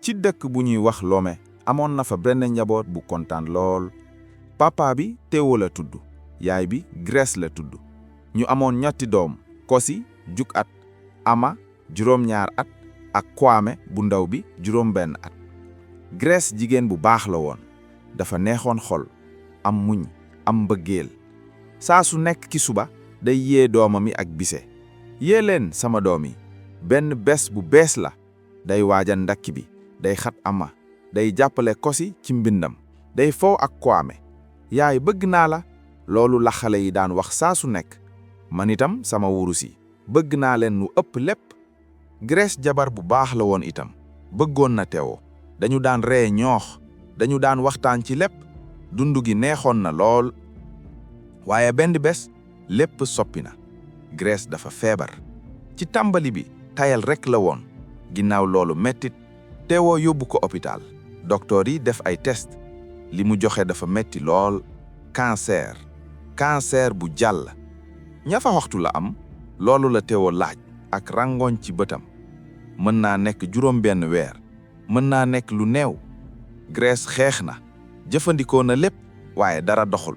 ci dëkk bu ñuy wax Lomé amoon na fa benn njaboot bu kontaan lool. papa bi Théo la tudd, yaay bi Grèce la tudd. ñu amoon ñetti doom, Kosi juk at, Ama juróom-ñaar at ak Kwame bu ndaw bi juróom-benn at. Grèce jigéen bu baax la woon, dafa neexoon xol, am muñ, am mbëggeel. saa su nekk ki suba day yee doomam yi ak bise. yee leen sama doom yi, benn bés bu bees la. day waajal ndakki bi, day xat Ama, day jàppale Kosi ci mbindam, day foo ak Kwame. yaay bëgg naa la, loolu la xale yi daan wax saa su nekk. man itam sama wurus yi bëgg naa leen lu ëpp lépp. Grèce jabar bu baax la woon itam, bëggoon na Théo. dañu daan ree ñoox, dañu daan waxtaan ci lépp, dund gi neexoon na lool. waaye benn bés lépp soppi na. Grèce dafa feebar. ci tàmbali bi tayal rekk la woon, ginnaaw loolu mettit. Théo yóbbu ko hôpital. docteur yi def ay test, li mu joxe dafa metti lool. cancer bu jàll. ñafa waxtu la am, loolu la Théo laaj ak rangoñ ci bëtam. mën naa nekk juróom-benn weer, mën naa nekk lu néew. Grèce xeex na, jëfandikoo na lépp, waaye dara doxul.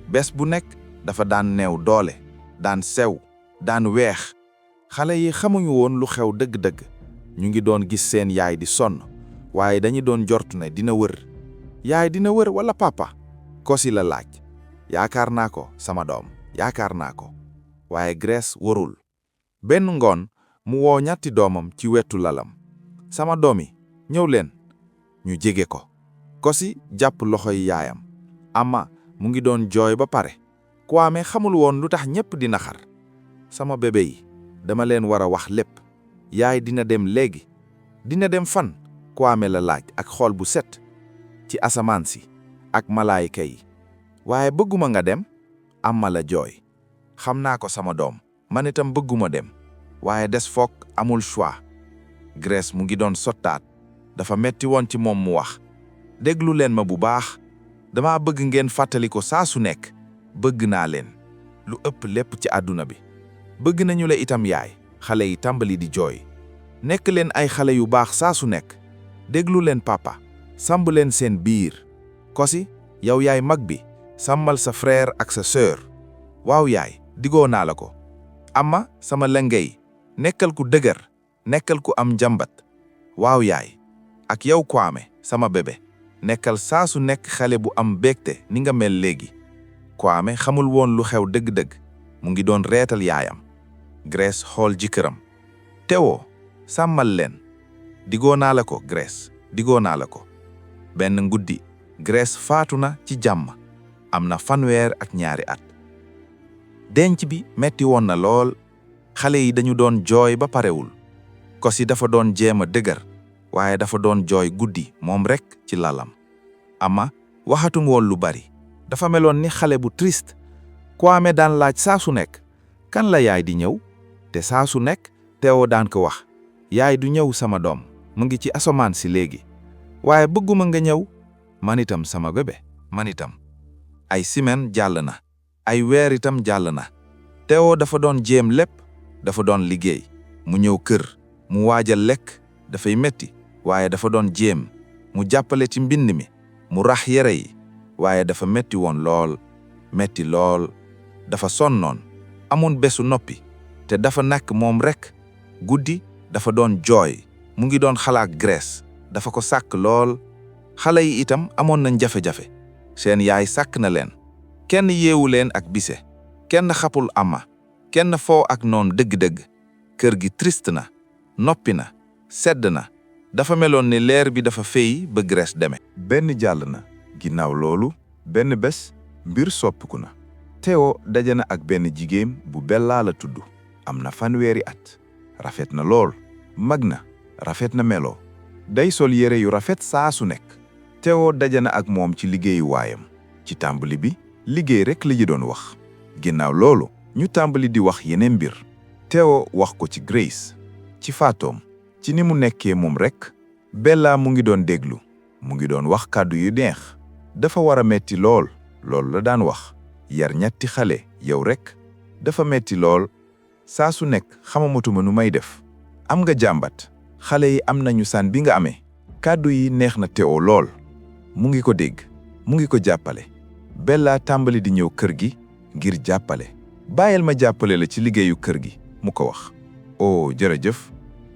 bés bu nekk dafa daan néew doole, daan sew, daan weex. xale yi xamuñu woon lu xew dëgg-dëgg. ñu ngi doon gis seen yaay di sonn, waaye dañu doon jortu ne dina wër. yaay dina wër walla papa? Kosi la laaj. yaakaar naa ko sama doom, yaakaar naa ko. waaye Grèce warul. benn ngoon mu woo ñetti doomam ci wetu lalam. sama doom yi ñëw leen. ñu jege ko. Kosi jàpp loxoy yaayam. Ama mu ngi doon jooy ba pare. Kwame xamul woon lu tax ñépp di naxar. sama bébé yi dama leen war a wax lépp. yaay dina dem léegi. dina dem fan? Kwame la laaj ak xol bu set. ci asamaan si ak malaayika yi. waaye bëgguma nga dem. Ama la jooy. xam naa ko sama doom, man itam bëgguma dem. waaye des foog amul choix. Grèce mu ngi doon sottaat. dafa metti woon ci moom mu wax. déglu leen ma bu baax. dama bëgg ngeen fàttali ko saa su nekk. bëgg naa leen. lu ëpp lépp ci àdduna bi. bëgg nañu la itam yaay. xale yi tàmbali di jooy. nekk leen ay xale yu baax saa su nekk. déglu leen papa. sàmb leen seen biir. Kosi yow yaay mag bi. sàmmal sa frère ak sa sœur. waaw yaay, digoo naa la ko. Ama sama lengey. nekkal ku dëgër. nekkal ku am njàmbat. waaw yaay. ak yow Kwame sama bébé. nekkal saa su nekk xale bu am bégte ni nga mel léegi. Kwame xamul woon lu xew dëgg-dëgg. mu ngi doon reetal yaayam. Grèce xool jëkkëram. Théo sàmmal leen. digoo naa la ko Grèce, digoo naa la ko. benn nguddi Grèce faatu na ci jàmm. am na 32 at. denc bi metti woon na lool. xale yi dañu doon jooy ba parewul. Kosi dafa doon jéem a dëgër, waaye dafa doon jooy guddi moom rekk ci lalam. Ama waxatum woon lu bari. dafa meloon ni xale bu triste. Kwame daan laaj saa su nekk. kan la yaay di ñëw? te saa su nekk Théo daan ko wax. yaay du ñëw sama doom, mu ngi ci asamaan si léegi. waaye bëgguma nga ñëw. man itam sama bébé, man itam. ay semaine jàll na. ay weer itam jàll na. Théo dafa doon jéem lépp. dafa doon liggéey. mu ñëw kër. mu waajal lekk. dafay metti. waaye dafa doon jéem. mu jàppale ci mbind mi. mu rax yére yi. waaye dafa metti woon lool. metti lool. dafa sonnoon. amoon bésu noppi. te dafa nekk moom rekk. guddi dafa doon jooy. mu ngi doon xalaat Grèce. dafa ko sàkk lool. xale yi itam amoon nañ jafe-jafe. seen yaay sàkk na leen. kenn yeewu leen ak bise. kenn xapul Ama. kenn foo ak noon dëgg-dëgg. kër gi triste na. noppi na. sedd na. dafa meloon ni leer bi dafa fey ba Grèce deme. benn jàll na. ginnaaw loolu benn bés mbir soppiku na. Théo daje na ak benn jigéen bu Bella la tudd. am na 32 at. rafet na lool. mag na. rafet na melo. day sol yére yu rafet saa su nekk. Théo daje na ak moom ci liggéeyu waayam. ci tàmbali bi liggéey rekk la ji doon wax. ginnaaw loolu ñu tàmbali di wax yeneen mbir. Théo wax ko ci Grèce. ci faatoom. ci ni mu nekkee moom rekk. Bella mu ngi doon déglu. mu ngi doon wax kàddu yu neex. dafa war a metti lool. loolu la daan wax. yar ñetti xale yow rekk. dafa metti lool. saa su nekk xamamatuma nu may def. am nga jàmbat. xale yi am nañu san bi nga amee. kàddu yi neex na Théo lool mu ngi ko dégg mu ngi ko jàppale. Bella tàmbali di ñëw kër gi ngir jàppale. bàyyil ma jàppale la ci liggéeyu kër gi mu ko wax. oh jërëjëf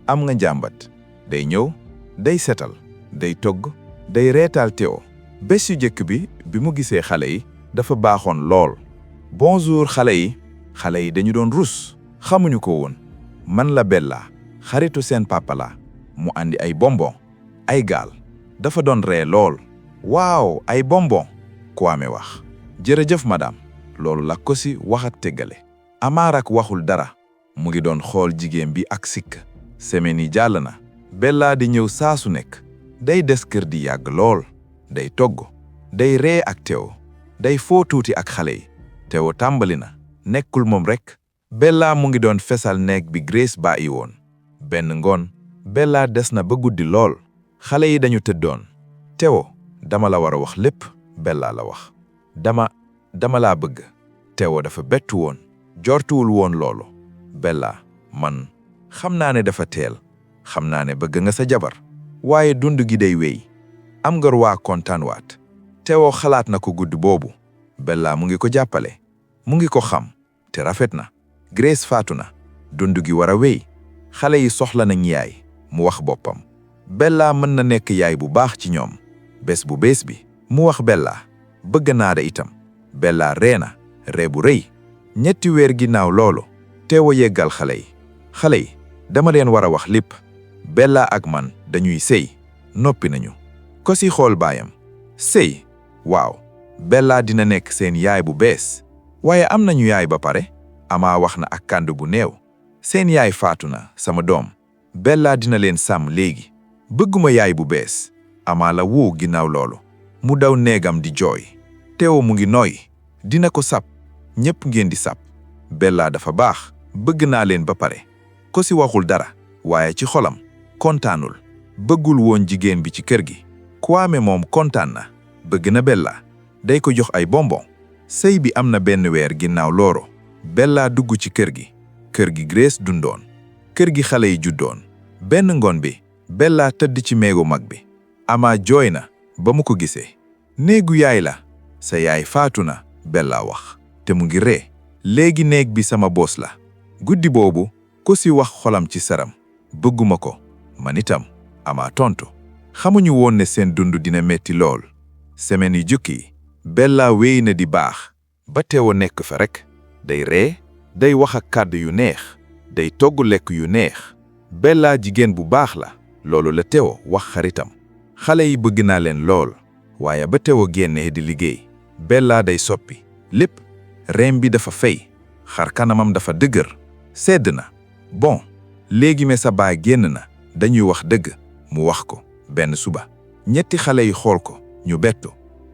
am nga njàmbat. day ñëw day setal day togg day reetaal Théo. bés yu jëkk bi mu gisee xale yi dafa baaxoon lool. bonjour xale yi dañu doon rus xamuñu ko woon. man la Bella xaritu seen papa la mu andi ay bonbon ay gaal. dafa doon ree lool. waaw ay bonbon Kwame wax. jërëjëf madame. loolu la ko si wax ak teggale. Amarak waxul dara mu ngi doon xool jigéen bi ak sikk. semaine yi jàll na. Bella di ñëw saa su nekk. day des kër di yàgg lool. day togg day ree ak Théo. day foo tuuti ak xale yi. Théo tàmbali na nekkul moom rek. Bella mu ngi doon fesal néeg bi Grace bàyyi woon. benn ngoon Bella des na ba guddi lool. xale yi dañu tëddoon. Théo dama la war a wax lépp Bella la wax. dama laa bëgg. Théo dafa bettu woon. jortuwul woon loolu. Bella man xam naa ne dafa teel. xam naa ne bëgg nga sa jabar. waaye dund gi day wéy. am nga waa kontaan waat. Théo xalaat na ko guddi boobu. Bella mu ngi ko jàppale. mu ngi ko xam. te rafet na. Grace faatu na. dund gi war a wéy. xale yi soxla nañ yaay. mu wax boppam. Bella mën na nekk yaay bu baax ci ñoom. bés bu bees bi. mu wax Bella. bëgg naa da itam. Bella ree na. ree bu rëy. ñetti weer ginnaaw loolu. Théo yeggal xale yi. xale yi dama leen war a wax lépp. Bella ak man dañuy sëy. noppi nañu. ko si xool baayam. sëy. waaw. Bella dina nekk seen yaay bu bees. waaye am nañu yaay ba pare. Ama wax na ak kàddu bu néew. seen yaay faatu na sama doom. Bella dina leen sàmm léegi. bëgguma yaay bu bees. Ama la woo ginnaaw loolu. mu daw néegam di jooy. Théo mu ngi nooy. dina ko sab. ñépp ngeen di sab. Bella dafa baax. bëgg naa leen ba pare. ko si waxul dara. waaye ci xolam. kontaanul. bëggul woon jigéen bi ci kër gi. Kwame moom kontaan na. bëgg na Bella. day ko jox ay bonbon. sëy bi am na benn weer ginnaaw looro. Bella dugg ci kër gi. kër gi Grace dundoon. kër gi xale yi juddoon. benn ngoon bi. Bella tëdd ci meegu mag bi. Ama jooy na. ba mu ko gisee. néegu yaay la. sa yaay faatu na. Bella wax. te mu ngi ree. léegi néeg bi sama boos la. guddi boobu. ko si wax xolam ci saram. bëgguma ko. man itam. Ama tontu. xamuñu woon ne seen dund dina metti lool. semaine yu jukki. Bella wéy na di baax. ba Théo nekk fa rek. day ree. day wax ak kàddu yu neex. day togg lekk yu neex. Bella jigéen bu baax la. loolu la Théo wax xaritam. xale yi bëgg naa leen lool. waaye ba Théo génnee di liggéey. Bella day soppi. lépp. reem bi dafa fay. xar kanamam dafa dëgër. sedd na. bon. léegi me sa baay génn na. dañuy wax dëgg. mu wax ko. benn suba. ñetti xale yi xool ko. ñu bettu.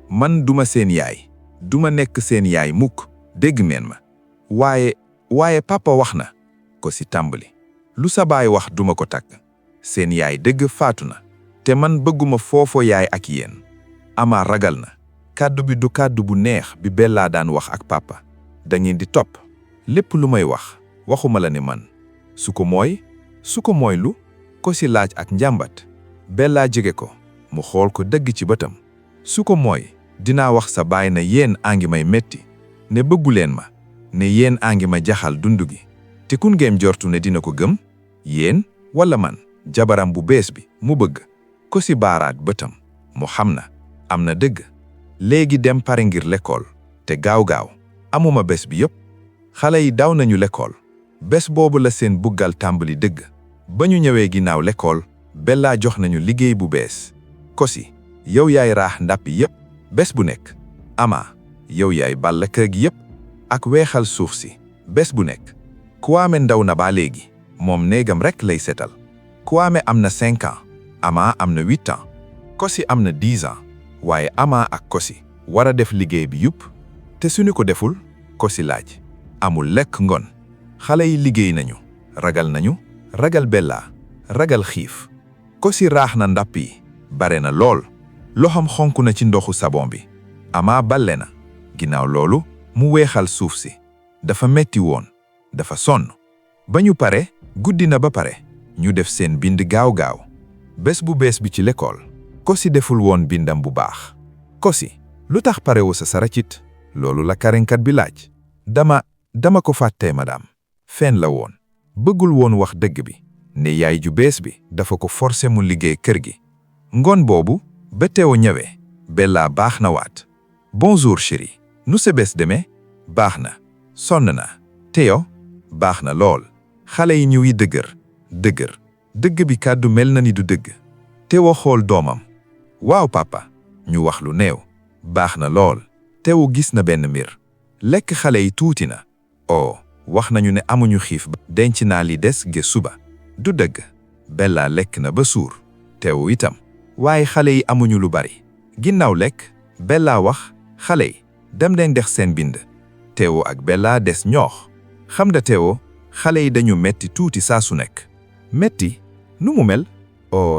man duma seen yaay. duma nekk seen yaay mukk. dégg ngeen ma. waaye papa wax na. ko si tàmbali. lu sa baay wax duma ko takk. seen yaay dëgg faatu na. te man bëgguma foofo yaay ak yéen. Ama ragal na. kàddu bi du kàddu bu neex bi Bella daan wax ak papa. da ngeen di topp. lépp lu may wax. waxuma la ne man. su ko mooy lu. ko si laaj ak njàmbat. Bella jege ko. mu xool ko dëgg ci bëtam. su ko mooy. dinaa wax sa baay na yéen a ngi may metti. ne bëgguleen ma. ne yéen a ngi ma jaxal dund gi. te kun ngeen jortu ne dina ko gëm. yéen wala man. jabaram bu bees bi mu bëgg. ko si baaraat bëtam. mu xam na. am na dëgg. léegi dem pare ngir lekkool. te gaaw. amuma bés bi yépp. xale yi daw nañu lekkool. bés boobu la seen buggal tàmbali dëgg. ba ñu ñëwee ginnaaw lekkool. Bella jox nañu liggéey bu bees. ko si. yow yaay raax ndàppi yépp. bés bu nekk. Ama. yow yaay balla kër gi yépp. ak weexal suuf si. bés bu nekk. Kwame ndaw na ba léegi. moom néegam rekk lay setal. Kwame am na 5 ans. Ama am na 8 ans. Kosi am na 10 ans. waaye Ama ak Kosi. war a def liggéey bi yépp. te suñu ko deful. Kosi laaj. amul lekk ngoon. xale yi liggéey nañu. ragal Bella. ragal xiif. Kosi raax na ndàpp yi. bare na lool. loxam xonk na ci ndoxu sabon bi. Ama balle na. ginnaaw loolu. mu weexal suuf si. dafa metti woon. dafa sonn. ba ñu pare. guddi na ba pare. ñu def seen bind gaaw. bés bu bees bi ci l'école Kosi deful woon bindam bu baax. Kosi, lu tax parewu sa saracit? loolu la karenkat bi laaj. dama ko fàttee madame. fen la woon. bëggul woon wax dëgg bi. ne yaay ju bees bi dafa ko forcé mu liggéey kër gi. ngoon boobu ba Théo ñëwee. Bella baax na waat. bonjour chérie. nu sa bés demee? baax na. sonn na. Théo? baax na lool. xale yi ñu ngi dëgg bi kàddu mel na ni du dëgg. Théo xool doomam. waaw papa. ñu wax lu néew. baax na lool. Théo gis na benn mbir. lekk xale yi tuuti na. wax nañu ne amuñu xiif ba denc naa li des ge suba. du dëgg. Bella lekk na ba suur. Théo itam. waaye xale yi amuñu lu bari. ginnaaw lekk Bella wax xale yi dem leen dex seen bind. Théo ak Bella des ñoox. xam nga Théo xale yi dañu metti tuuti saa su nekk. metti nu mu mel?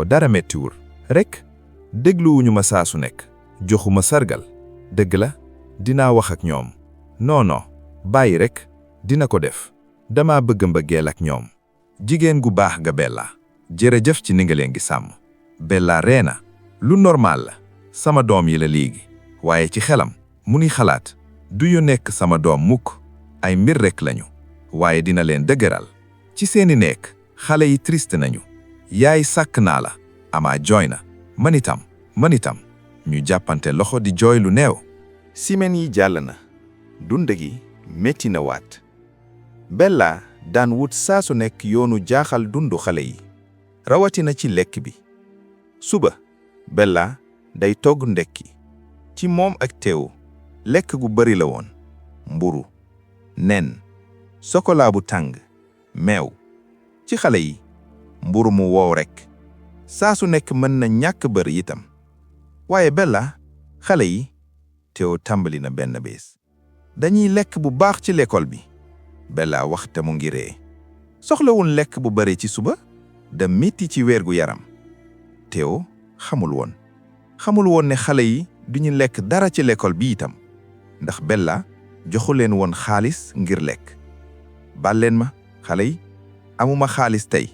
dara mettiwul rek dégluwuñu ma saa su nekk. joxuma sargal. dëgg la dinaa wax ak ñoom. non bàyyi rek dina ko def. dama bëgg mbëggeel ak ñoom. jigéen gu baax nga Bella. jërëjëf ci ni nga leen gi sàmm. Bella reena lu normal la. sama doom yi la léegi. waaye ci xelam mu ni xalaat du yu nekk sama doom mukk. ay mbir rek lañu. waaye dina leen dëgëral. ci seeni nekk xale yi triste nañu. yaay sàkk naa la. Ama jooy na. man itam ñu jàppante loxo di jooy lu neew. simen yi jàll na. dund gi metti na waat. Bella daan wut saa su nekk yoonu jaaxal dundu xale yi. rawatina ci lekk bi. suba Bella day togg ndekki. ci moom ak Théo lekk gu bari la woon. mburu nen sokolaa bu tàng meew. ci xale yi mburu mu wow rekk. saa su nekk mën na ñàkk bari itam. waaye Bella xale yi Théo tàmbali na benn bés. dañuy lekk bu baax ci l'école bi. Bella wax te mu ngi ree. soxlawul lekk bu bari ci suba. da metti ci wérgu yaram. Théo xamul woon ne xale yi duñu lekk dara ci l'école bi itam. ndax Bella joxu leen woon xaalis ngir lekk. baal leen ma xale yi amuma xaalis tey.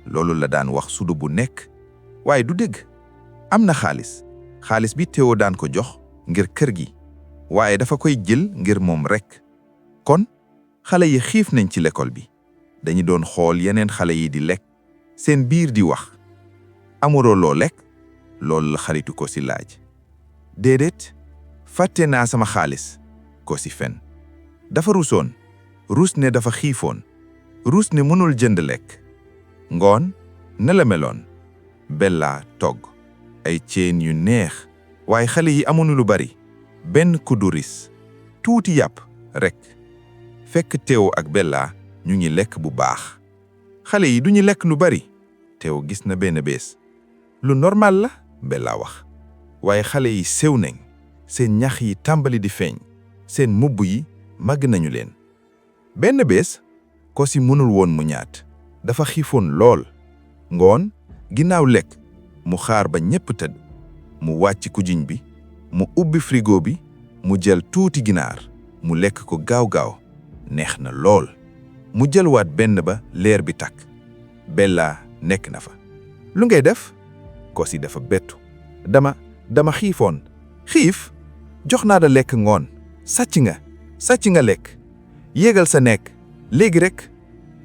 loolu la daan wax sudu bu nekk. waaye du dëgg. am na xaalis bi Théo daan ko jox ngir kër gi. waaye dafa koy jël ngir moom rekk. kon xale yi xiif nañ ci l'école bi. dañu doon xool yeneen xale yi di lekk. seen biir di wax. amuloo loo lekk. loolu la xaritu Kosi laaj. déedéet fàtte naa sama xaalis. Kosi fen. dafa rusoon. rus ne dafa xiifoon. rus ne mënul jënd lekk. ngoon ne la meloon. Bella togg. ay ceen yu neex. waaye xale yi amuñu lu bari. benn kuddu ris. tuuti yàpp rekk. fekk Théo ak Bella ñu ngi lekk bu baax. xale yi duñu lekk lu bari. Théo gis na benn bés. lu normal la Bella wax. waaye xale yi sew nañ. seen ñax yi tàmbali di feeñ. seen mbubb yi màgg nañu leen. benn bés Kosi mënul woon mu ñaat. dafa xiifoon lool. ngoon ginnaaw lekk mu xaar ba ñépp tëdd. mu wàcc kujiñ bi. mu ubbi frigo bi. mu jël tuuti ginaar. mu lekk ko gaaw neex na lool. mu jël waat benn ba leer bi tàkk. Bella nekk na fa. lu ngay def? Kosi dafa bettu. dama xiifoon. xiif? jox naa la lekk ngoon. sàcc nga lekk. yéegal sa nekk. léegi rek.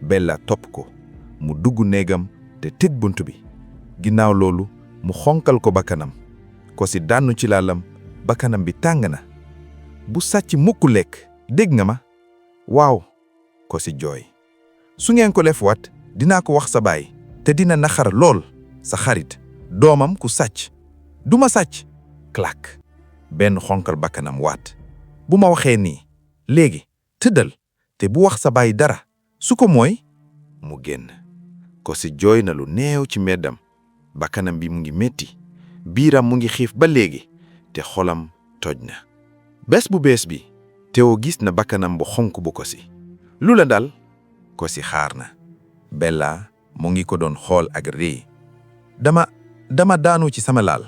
Bella topp ko. mu dugg néegam te tëj bunt bi. ginnaaw loolu mu xonkal ko bakkanam. Kosi daanu ci laalam. bakkanam bi tàng na. bu sàcc mukk lekk. dégg nga ma? waaw. Kosi jooy. su ngeen ko lefuwaat dinaa ko wax sa baay. te dina naxar lool. sa xarit. doomam ku sàcc. duma sàcc. clac. benn xonkal bakkanam waat. bu ma waxee nii. léegi tëddal. te bu wax sa baay dara. su ko mooy. mu génn. Kosi jooy na lu néew ci meddam. bakkanam bi mu ngi metti. biiram mu ngi xiif ba léegi. te xolam toj na. bés bu bees bi. Théo gis na bakkanam bu xonk bu Kosi. lu la dal? Kosi xaar na. Bella mu ngi ko doon xool ak ree. dama daanu ci sama laal.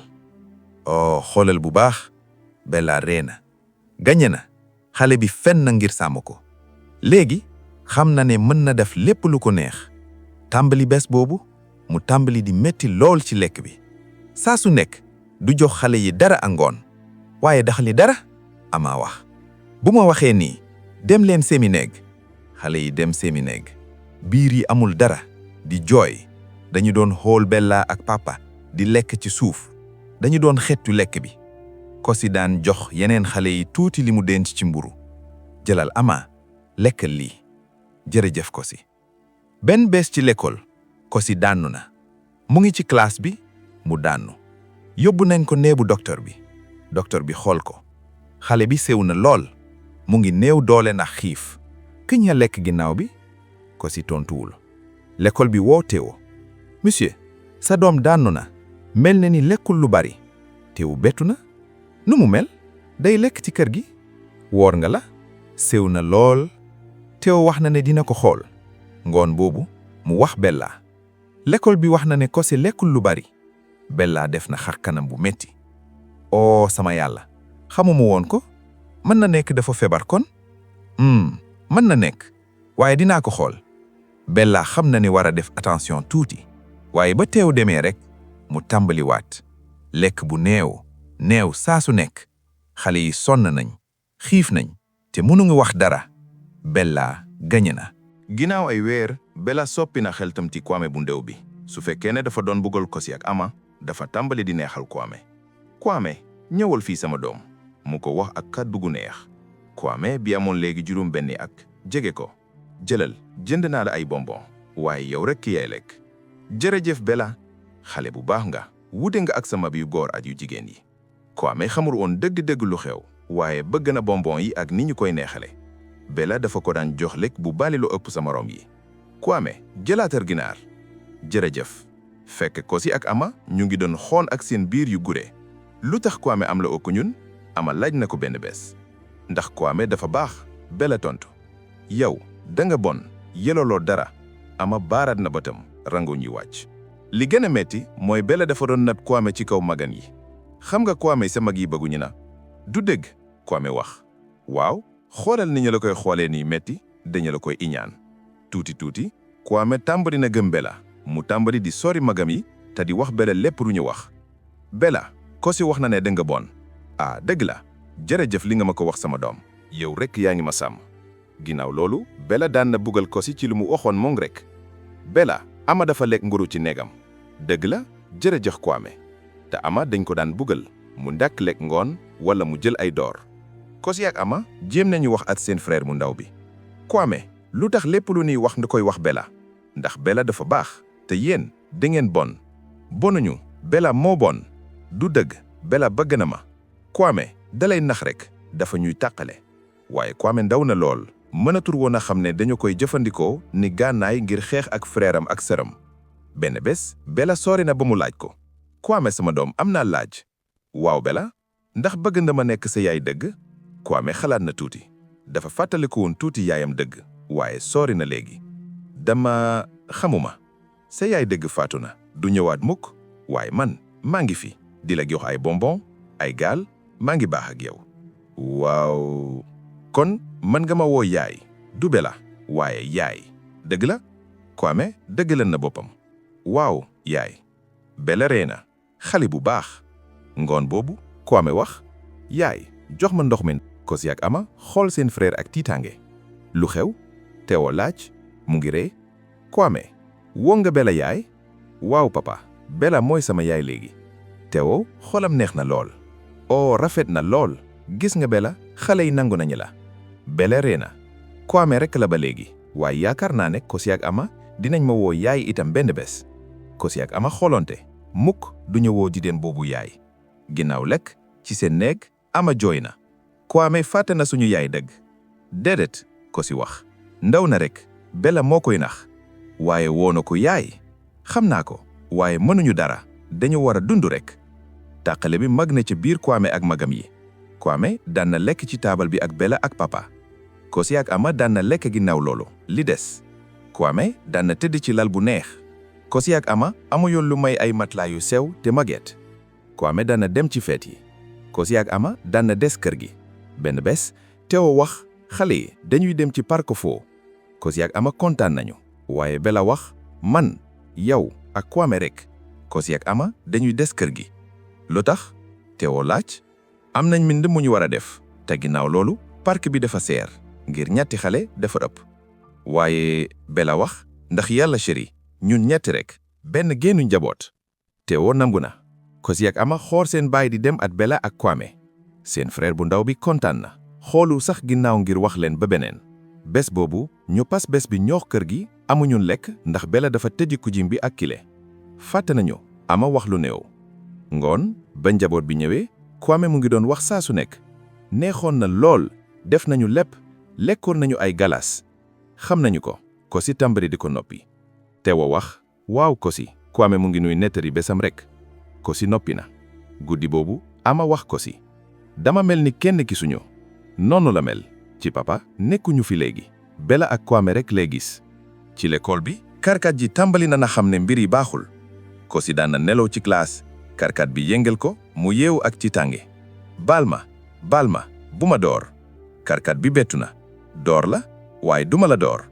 xoolal bu baax. Bella ree na. gañe na. xale bi fen na ngir sàmm ko. léegi xam na ne mën na def lépp lu ko neex. tàmbali bés boobu mu tàmbali di metti lool ci lekk bi saa su nekk du jox xale yi dara a ngoon waaye daxali dara Ama wax bu ma waxee nii dem leen seeni néeg xale yi dem seeni néeg biir yi amul dara di jooy dañu doon xool Bella ak papa di lekk ci suuf dañu doon xettu lekk bi Kosi daan jox yeneen xale yi tuuti li mu denc ci mburu jëlal Ama lekkal lii jërëjëf Kosi benn bés ci l'école Kosi daanu na mu ngi ci classe bi mu daanu yóbbu nañ ko neebu docteur bi xool ko xale bi sew na lool mu ngi néew doole ndax xiif këñ ya lekk ginnaaw bi Kosi tontuwul l'école bi woo Théo monsieur sa doom daanu na mel na ni lekkul lu bari Théo bettu na nu mu mel day lekk ci kër gi woor nga la sew na lool Théo wax na ne dina ko xool ngoon boobu mu wax Bella l'école bi wax na ne Kosi lekkul lu bari Bella def na xar kanam bu metti oo sama yàlla xamuma woon ko mën na nekk dafa feebar kon mën na nekk waaye dinaa ko xool Bella xam na ni war a def attention tuuti waaye ba Théo demee rek mu tàmbali waat lekk bu néew saa su nekk xale yi sonn nañ xiif nañ te mënuñu wax dara Bella gañe na ginnaaw ay weer Bella soppi na xeltam ci Kwame bu ndew bi su fekkee ne dafa doon bëggal Kosi ak Ama dafa tàmbali di neexal Kwame ñëwal fii sama doom mu ko wax ak kàddu gu neex Kwame bi amoon léegi juróom benni ak jege ko jëlal jënd naa la ay bonbon waaye yow rek ki yaay lekk jërëjëf Bella xale bu baax nga wute nga ak sama bi yu góor ak yu jigéen yi Kwame xamul woon dëgg-dëgg lu xew waaye bëgg na bonbon yi ak ni ñu koy neexale Bella dafa ko daan jox lekk bu bali lu ëpp sa morom yi Kwame jëlaatal ginaar jërëjëf fekk Kosi ak Ama ñu ngi doon xoon ak seen biir yu gure lu tax Kwame am la ëpp ñun Ama laaj na ko benn bés ndax Kwame dafa baax Bella tontu yow danga bon yeloloo dara Ama baaraat na bëtam rango ñi wàcc li gën a metti mooy Bella dafa doon nat Kwame ci kaw magan yi xam nga Kwame sa mag yi bëgguñu na du dëgg Kwame wax waaw xoolal ni ñu la koy xoolee nii metti dañu la koy iñaan tuuti Kwame tàmbali na gëm Bella mu tàmbali di sori magam yi te di wax Bella lépp lu ñu wax Bella Kosi wax na ne danga bon dëgg la jërëjëf li nga ma ko wax sama doom yow rek yaa ngi ma sàmm ginnaaw loolu Bella daan na bugal Kosi ci lu mu waxoon moom rek Bella Ama dafa lekk nguru ci néegam dëgg la jërëjëf Kwame te Ama dañ ko daan bugal mu ndàkk lekk ngoon wala mu jël ay door Kosi ak Ama jéem nañu wax ak seen frère mu ndaw bi Kwame lu tax lépp lu ñuy wax nga koy wax Bella ndax Bella dafa baax te yéen dangeen bon bonuñu Bella moo bon du dëgg Bella bëgg na ma Kwame dalay nax rek dafa ñuy tàqale waaye Kwame ndaw na lool mënatul woon a xam ne dañu koy jëfandikoo ni gànnaay ngir xeex ak frère am ak sëram benn bés Bella sori na ba mu laaj ko Kwame sama doom am naa laaj waaw Bella ndax bëgg na ma nekk sa yaay dëgg Kwame xalaat na tuuti dafa fàttaliku woon tuuti yaayam dëgg waaye sori na léegi dama xamuma sa yaay dëgg faatu na du ñëwaat mukk waaye man maa ngi fi di la jox ay bonbon ay gaal maa ngi baax ak yow waaw kon mën nga ma woo yaay du Bella waaye yaay dëgg la Kwame dëggalan na boppam waaw yaay Bella ree na xale bu baax ngoon boobu Kwame wax yaay jox ma ndox mi Kosi ak Ama xool seen frère ak tiitaange lu xew Théo laaj mu ngi ree Kwame woo nga Bella yaay waaw papa Bella mooy sama yaay léegi Théo xolam neex na lool rafet na lool gis nga Bella xale yi nangu nañu la Bella ree na Kwame rekk la ba léegi waaye yaakaar naa ne Kosi ak Ama dinañ ma woo yaay itam benn bés Kosi ak Ama xoolonte mukk duñu woo jigéen boobu yaay ginnaaw lekk ci seen néeg Ama jooy na Kwame fàtte na suñu yaay dëgg déedéet Kosi wax ndaw na rek Bella moo koy nax waaye woo na ko yaay xam naa ko waaye mënuñu dara dañu war a dund rek tàqale bi mag na ci biir Kwame ak magam yi Kwame daan na lekk ci taabal bi ak Bella ak papa Kosi ak Ama daan na lekk ginnaaw loolu li des Kwame daan na tëdd ci lal bu neex Kosi ak Ama amuyoon lu may ay matelas yu sew te màgget Kwame daan na dem ci feet yi Kosi ak Ama daan na des kër gi benn bés Théo wax xale yi dañuy dem ci parc foo Kosi ak Ama kontaan nañu waaye Bella wax man yow ak Kwame rek Kosi ak Ama dañuy des kër gi. lu tax Théo laaj. am nañ mbind mu ñu war a def te ginnaaw loolu parc bi dafa seer ngir ñetti xale dafa ëpp. waaye Bella wax ndax yàlla chéri ñun ñetti rek benn génnu njaboot. Théo nangu na. Kosi ak Ama xool seen baay di dem at Bella ak Kwame. seen frère bu ndaw bi kontaan na. xoolu sax ginnaaw ngir wax leen ba beneen. bés boobu ñu pas bés bi ñoox kër gi amuñu lekk ndax Bella dafa tëji kujim bi ak kile. fàtte nañu Ama wax lu néew. ngoon ba njaboot bi ñëwee Kwame mu ngi doon wax saa su nekk. neexoon na lool def nañu lépp lekkoon nañu ay galas. xam nañu ko Kosi tàmbali di ko noppi. Théo wax waaw Kosi Kwame mu ngi nuy nettari bésam rek. Kosi noppi na. guddi boobu Ama wax Kosi. dama mel ni kenn gisuñu. noonu la mel. ci papa nekkuñu fi léegi. Bella ak Kwame rek lay gis. ci l'école bi karkat ji tàmbali na xam ne mbir yi baaxul. Kosi daan na nelaw ci classe. karkat bi yëngal ko mu yeewu ak ci tànge. baal ma bu ma door. karkat bi bettu na. door la waaye duma la door.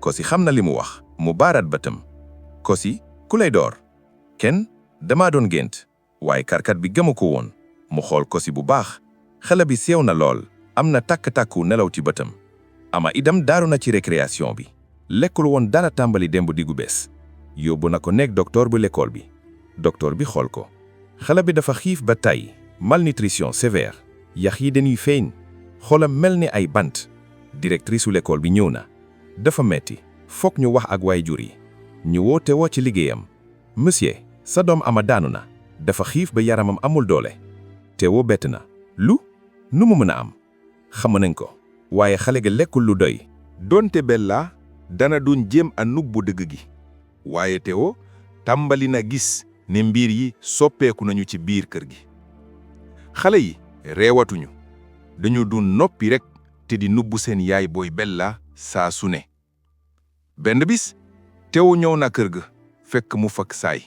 Kosi xam na li mu wax mu baaraat bëtam. Kosi ku lay door. kenn dama doon gént. waaye karkat bi gëmu ko woon. mu xool Kosi bu baax. xale bi sew na lool. am na takk-takku nelaw ci bëtam. Ama idam daaru na ci récréation bi. lekkul woon dara tàmbali démb diggu bés. yóbbu na ko nekk docteur bu l'école bi. docteur bi xool ko. xale bi dafa xiif ba tàyyi. malnutrition sévère. yax yi dañuy feeñ. xolam mel ni ay bant. directrice u l'école bi ñëw na. dafa metti fokk ñu wax ak waajur yi. ñu woo Théo ci liggéeyam. monsieur sa doom Ama daanu na. dafa xiif ba yaramam amul doole. Théo bett na. nu mu mën a am. xam nañ ko. waaye xale ga lekkul lu doy. donte Bella dana doon jéem a nubbu dëgg gi. waaye Théo tàmbali na gis ne mbir yi soppeeku nañu ci biir kër gi. xale yi reewatuñu. dañu doon noppi rek te di nubbu seen yaay booy Bella saa su ne. benn bis Théo ñëw na kër ga fekk mu fakk saay.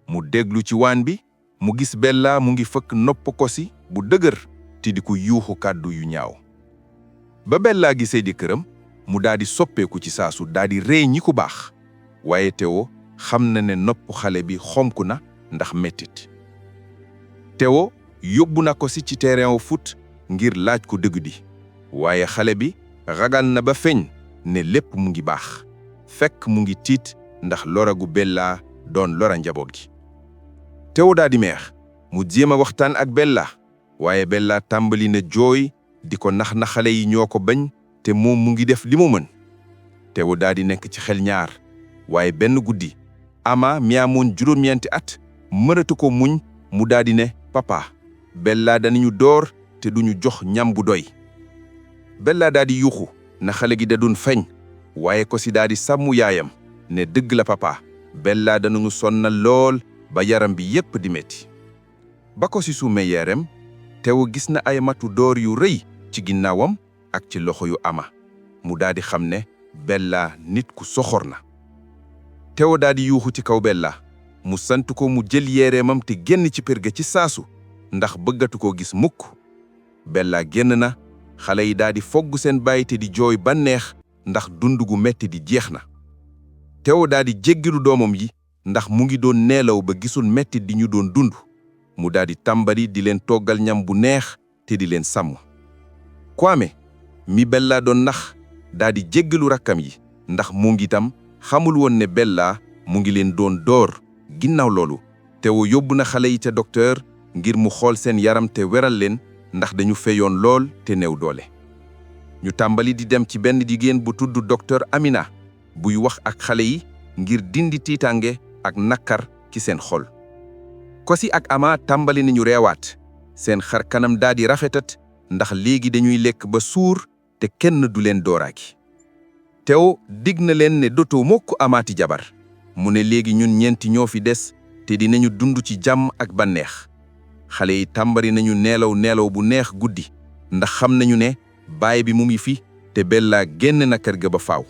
mu déglu ci waan bi mu gis Bella mu ngi fëkk nopp Kosi bu dëgër te di ko yuuxu kàddu yu ñaaw. ba Bella gisee di këram mu daldi soppeeku ci saasu daldi rey ñi ku baax. waaye Théo xam na ne nopp xale bi xonk na ndax mettit. Théo yóbbu na Kosi ci terrain wu foot ngir laaj ko dëgg di. waaye xale bi ragal na ba feeñ ne lépp mu ngi baax. fekk mu ngi tiit ndax loragu Bella doon lora njaboot gi. Théo daldi meex mu jéem a waxtaan ak Bella. waaye Bella tàmbali na jooy di ko nax na xale yi ñoo ko bañ te moom mu ngi def li mu mën. Théo daldi nekk ci xel ñaar. waaye benn guddi Ama mi amoon juróom-ñeenti at mënatu ko muñ mu daldi ne papa Bella danañu door te duñu jox ñam bu doy. Bella daldi yuuxu na xale gi da doon feeñ. waaye Kosi daldi sàmmu yaayam ne dëgg la papa Bella danañu sonnal lool ba yaram bi yépp di metti. ba Kosi suumee yaram Théo gis na ay matu door yu rëy ci ginnaawam ak ci loxo yu Ama. mu daldi xam ne Bella nit ku soxor na. Théo daldi yuuxu ci kaw Bella mu sant ko mu jël yéreemam te génn ci kër ga ci saasu ndax bëggatu ko gis mukk. Bella génn na xale yi daldi fogg seen baay te di jooy banneex ndax dund gu metti di jeex na. Théo daldi jéggilu doomam yi ndax mu ngi doon neelaw ba gisul metti di ñu doon dund. mu daldi tàmbali di leen toggal ñam bu neex te di leen sàmm. Kwame mi Bella doon nax daldi jéggilu rakkam yi ndax mu ngi tam xamul woon ne Bella mu ngi leen doon door. ginnaaw loolu Théo yóbbu na xale yi ca docteur ngir mu xool seen yaram te weral leen ndax dañu feyoon lool te néew doole. ñu tàmbali di dem ci benn jigéen bu tudd docteur Amina buy wax ak xale yi ngir dindi tiitaange ak nakkar ci seen xol. Kosi ak Ama tàmbali nañu reewaat seen xar kanam daldi rafetat ndax léegi dañuy lekk ba suur te kenn du leen dooraaki. Théo dig na leen ne dootoo mukk amaati jabar. mu ne léegi ñun ñeenti ñoo fi des te dinañu dund ci jàmm ak banneex. xale yi tàmbali nañu neelaw bu neex guddi ndax xam nañu ne baay bi mu ngi fi te Bella génn na kër ga ba faaw.